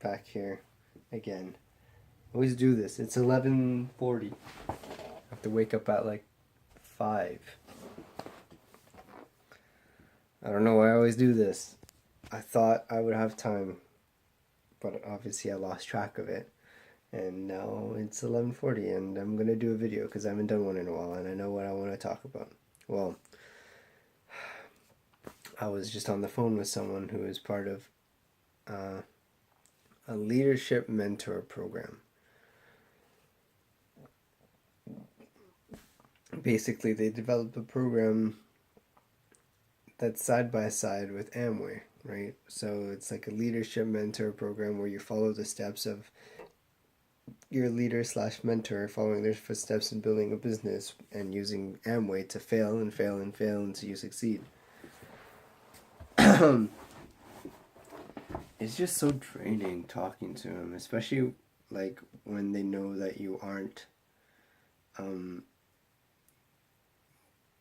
Back here again. Always do this. It's 11:40. I have to wake up at like 5. I don't know why I always do this. I thought I would have time, but obviously I lost track of it. And now it's 11:40 and I'm going to do a video because I haven't done one in a while and I know what I want to talk about. Well, I was just on the phone with someone who is part of a leadership mentor program. Basically, they developed a program that's side by side with Amway, right? So it's like a leadership mentor program where you follow the steps of your leader slash mentor, following their footsteps in building a business and using Amway to fail and fail and fail until you succeed. It's just so draining talking to them, especially like when they know that you aren't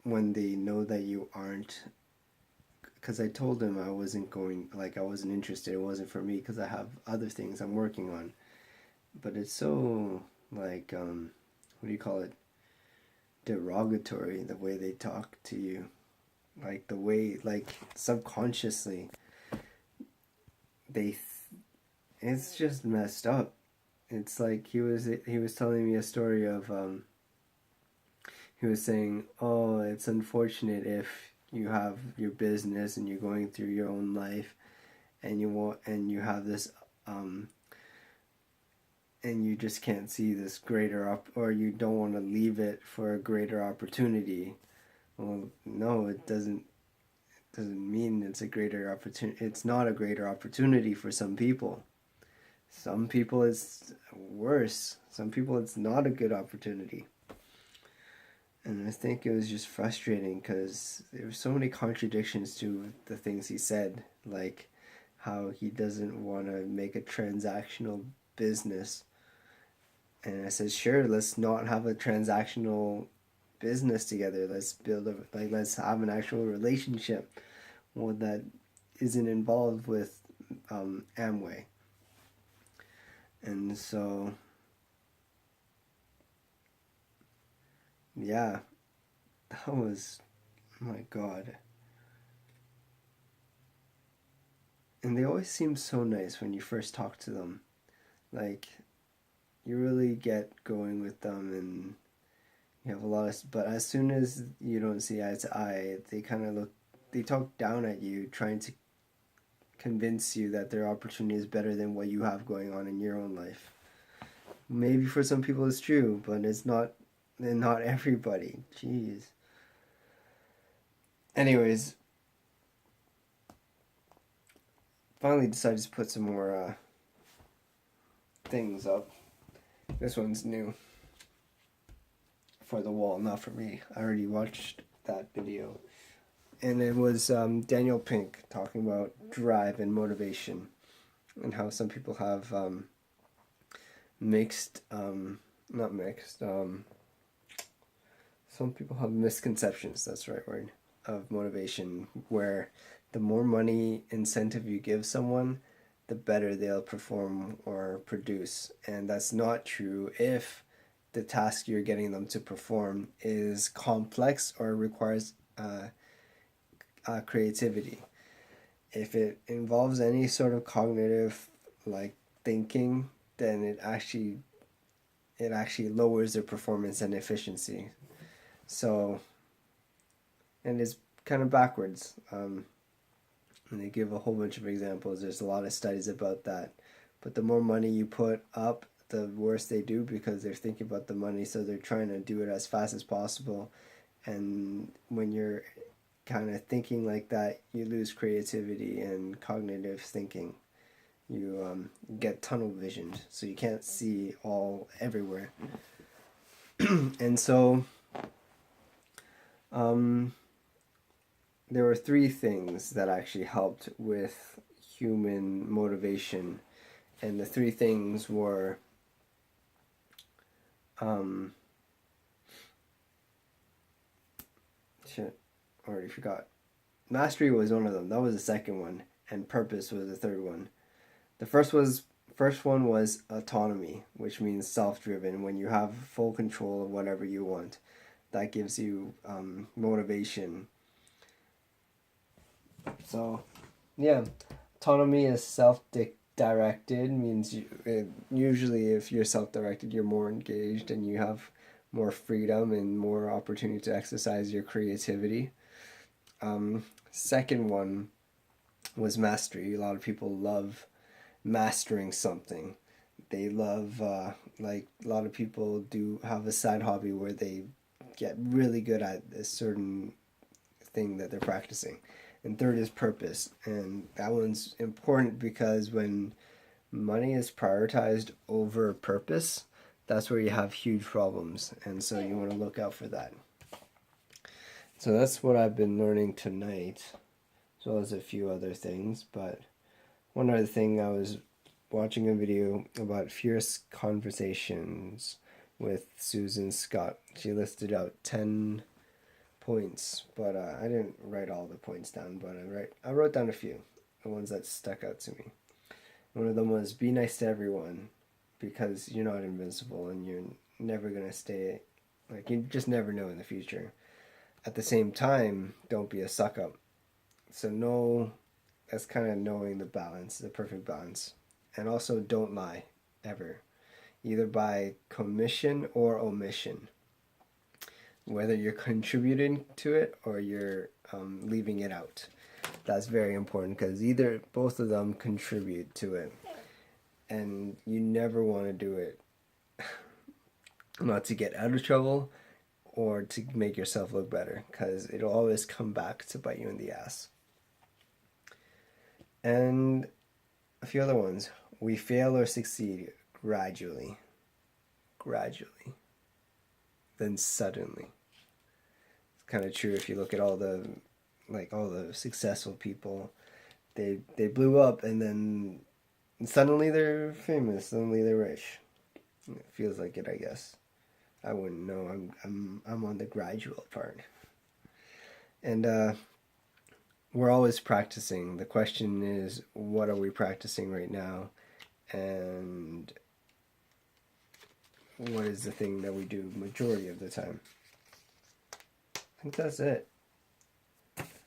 when they know that you aren't, because I told them I wasn't going, like I wasn't interested, it wasn't for me because I have other things I'm working on. But it's so like what do you call it, derogatory, the way they talk to you, like the way, like subconsciously they it's just messed up. It's like he was telling me a story of he was saying, oh, it's unfortunate if you have your business and you're going through your own life and you have this and you just can't see this greater or you don't want to leave it for a greater opportunity. Well, no, it doesn't mean it's a greater opportunity. It's not a greater opportunity for some people. Some people it's worse. Some people it's not a good opportunity. And I think it was just frustrating because there were so many contradictions to the things he said, like how he doesn't want to make a transactional business. And I said, sure, let's not have a transactional business together. Let's let's have an actual relationship, one that isn't involved with Amway. And so, yeah, that was, my God. And they always seem so nice when you first talk to them. Like, you really get going with them and you have a lot of, but as soon as you don't see eye to eye, they talk down at you, trying to convince you that their opportunity is better than what you have going on in your own life. Maybe for some people it's true, but it's not, and not everybody. Jeez. Anyways, finally decided to put some more things up. This one's new for the wall, not for me. I already watched that video. And it was Daniel Pink talking about drive and motivation and how some people have mixed, not mixed, some people have misconceptions, that's the right word, of motivation, where the more money incentive you give someone, the better they'll perform or produce. And that's not true if the task you're getting them to perform is complex or requires creativity. If it involves any sort of cognitive like thinking, then it actually lowers their performance and efficiency. So, and it's kind of backwards. And they give a whole bunch of examples. There's a lot of studies about that. But the more money you put up, the worse they do because they're thinking about the money, so they're trying to do it as fast as possible. And when you're kind of thinking like that, you lose creativity and cognitive thinking. You get tunnel vision, so you can't see all everywhere. And so there were 3 things that actually helped with human motivation, and the 3 things were shit, already forgot. mastery was one of them. That was the second one, and purpose was the third one. The first one was autonomy, which means self-driven. When you have full control of whatever you want, that gives you motivation. So, yeah, autonomy is self-directed. Means usually if you're self-directed, you're more engaged and you have more freedom and more opportunity to exercise your creativity. Second one was mastery. A lot of people love mastering something. They love, like, a lot of people do have a side hobby where they get really good at a certain thing that they're practicing. And third is purpose. And that one's important because when money is prioritized over purpose, that's where you have huge problems. And so you want to look out for that. So that's what I've been learning tonight, as well as a few other things. But one other thing, I was watching a video about fierce conversations with Susan Scott. She listed out 10 points, but I didn't write all the points down, but I wrote down a few, the ones that stuck out to me. One of them was be nice to everyone, because you're not invincible and you're never going to stay, like, you just never know in the future. At the same time, don't be a suck up. So that's kind of knowing the balance, the perfect balance. And also don't lie, ever. Either by commission or omission. Whether you're contributing to it or you're leaving it out. That's very important because both of them contribute to it. And you never want to do it not to get out of trouble or to make yourself look better, because it'll always come back to bite you in the ass. And a few other ones. We fail or succeed gradually, then suddenly. It's kind of true if you look at all the successful people. They blew up and then suddenly they're famous, suddenly they're rich. It feels like it, I guess. I wouldn't know. I'm on the gradual part. And we're always practicing. The question is, what are we practicing right now? And what is the thing that we do majority of the time? I think that's it.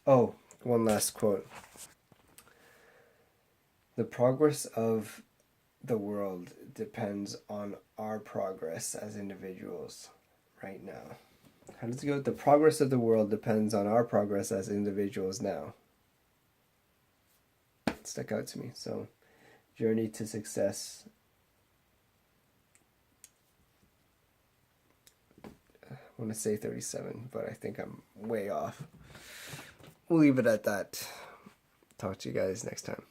Oh, one last quote. The progress of the world depends on our progress as individuals right now. How does it go? The progress of the world depends on our progress as individuals now. It stuck out to me. So, journey to success. I want to say 37, but I think I'm way off. We'll leave it at that. Talk to you guys next time.